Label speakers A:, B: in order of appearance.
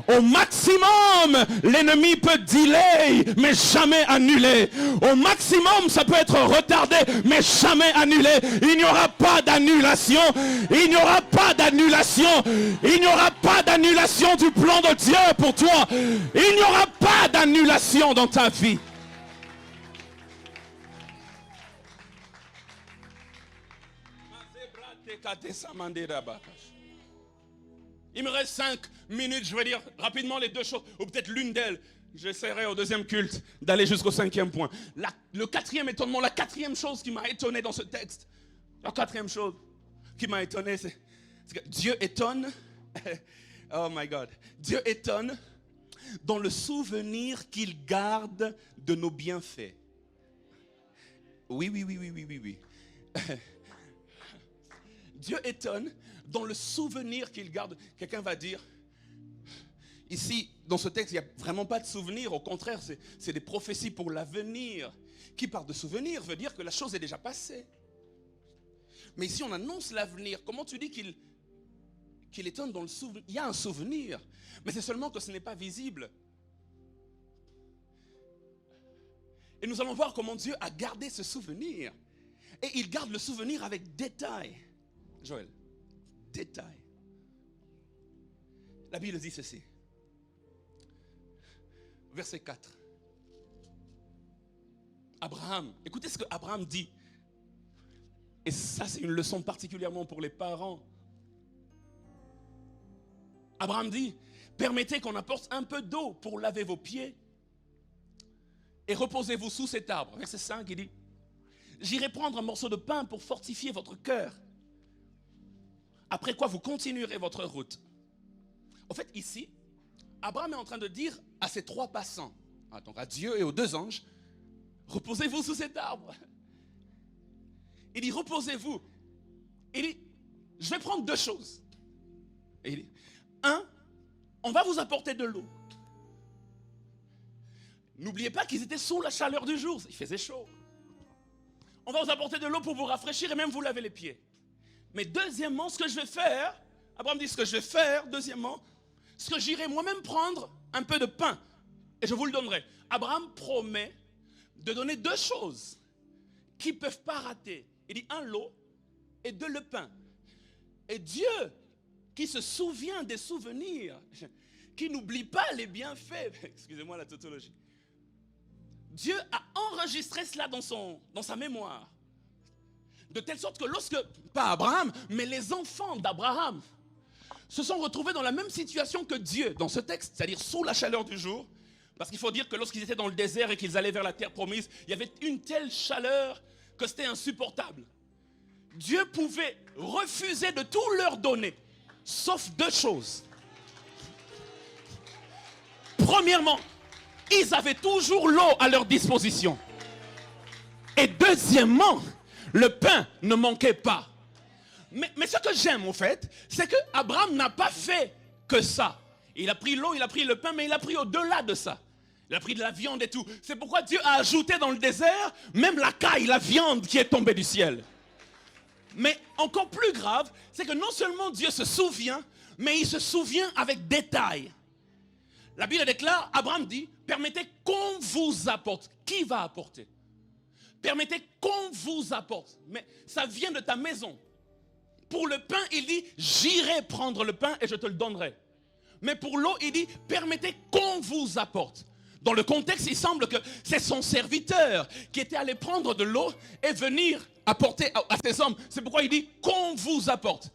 A: Au maximum, l'ennemi peut delay, mais jamais annuler. Au maximum, ça peut être retardé, mais jamais annulé. Il n'y aura pas d'annulation. Il n'y aura pas d'annulation. Il n'y aura pas d'annulation du plan de Dieu pour toi. Il n'y aura pas d'annulation dans ta vie. Il me reste 5 minutes, je vais dire rapidement les deux choses, ou peut-être l'une d'elles. J'essaierai au deuxième culte d'aller jusqu'au 5e point. Le 4e étonnement, la 4e chose qui m'a étonné dans ce texte, la 4e chose qui m'a étonné, c'est que Dieu étonne, oh my God, Dieu étonne dans le souvenir qu'il garde de nos bienfaits. Oui. Dieu étonne dans le souvenir qu'il garde. Quelqu'un va dire, ici, dans ce texte, il n'y a vraiment pas de souvenir. Au contraire, c'est des prophéties pour l'avenir. Qui parle de souvenir veut dire que la chose est déjà passée. Mais ici, on annonce l'avenir. Comment tu dis qu'il étonne dans le souvenir? Il y a un souvenir, mais c'est seulement que ce n'est pas visible. Et nous allons voir comment Dieu a gardé ce souvenir. Et il garde le souvenir avec détail. Joël, détail. La Bible dit ceci. Verset 4. Abraham, écoutez ce que Abraham dit. Et ça, c'est une leçon particulièrement pour les parents. Abraham dit, permettez qu'on apporte un peu d'eau pour laver vos pieds et reposez-vous sous cet arbre. Verset 5, il dit, j'irai prendre un morceau de pain pour fortifier votre cœur. Après quoi, vous continuerez votre route. En fait, ici, Abraham est en train de dire à ses 3 passants, donc à Dieu et aux 2 anges, reposez-vous sous cet arbre. Il dit, reposez-vous. Il dit, je vais prendre 2 choses. Et il dit, 1, on va vous apporter de l'eau. N'oubliez pas qu'ils étaient sous la chaleur du jour, il faisait chaud. On va vous apporter de l'eau pour vous rafraîchir et même vous laver les pieds. Mais deuxièmement, ce que je vais faire, Abraham dit ce que je vais faire, deuxièmement, c'est que j'irai moi-même prendre un peu de pain et je vous le donnerai. Abraham promet de donner 2 choses qui ne peuvent pas rater. Il dit 1, l'eau et 2, le pain. Et Dieu, qui se souvient des souvenirs, qui n'oublie pas les bienfaits, excusez-moi la tautologie, Dieu a enregistré cela dans sa mémoire. De telle sorte que lorsque, pas Abraham, mais les enfants d'Abraham se sont retrouvés dans la même situation que Dieu dans ce texte, c'est-à-dire sous la chaleur du jour, parce qu'il faut dire que lorsqu'ils étaient dans le désert et qu'ils allaient vers la terre promise, il y avait une telle chaleur que c'était insupportable. Dieu pouvait refuser de tout leur donner, sauf 2 choses. Premièrement, ils avaient toujours l'eau à leur disposition. Et deuxièmement, le pain ne manquait pas. Mais ce que j'aime en fait, c'est que Abraham n'a pas fait que ça. Il a pris l'eau, il a pris le pain, mais il a pris au-delà de ça. Il a pris de la viande et tout. C'est pourquoi Dieu a ajouté dans le désert même la caille, la viande qui est tombée du ciel. Mais encore plus grave, c'est que non seulement Dieu se souvient, mais il se souvient avec détail. La Bible déclare, Abraham dit, permettez qu'on vous apporte. Qui va apporter? Permettez qu'on vous apporte. Mais ça vient de ta maison. Pour le pain, il dit, j'irai prendre le pain et je te le donnerai. Mais pour l'eau, il dit, permettez qu'on vous apporte. Dans le contexte, il semble que c'est son serviteur qui était allé prendre de l'eau et venir apporter à ces hommes. C'est pourquoi il dit qu'on vous apporte.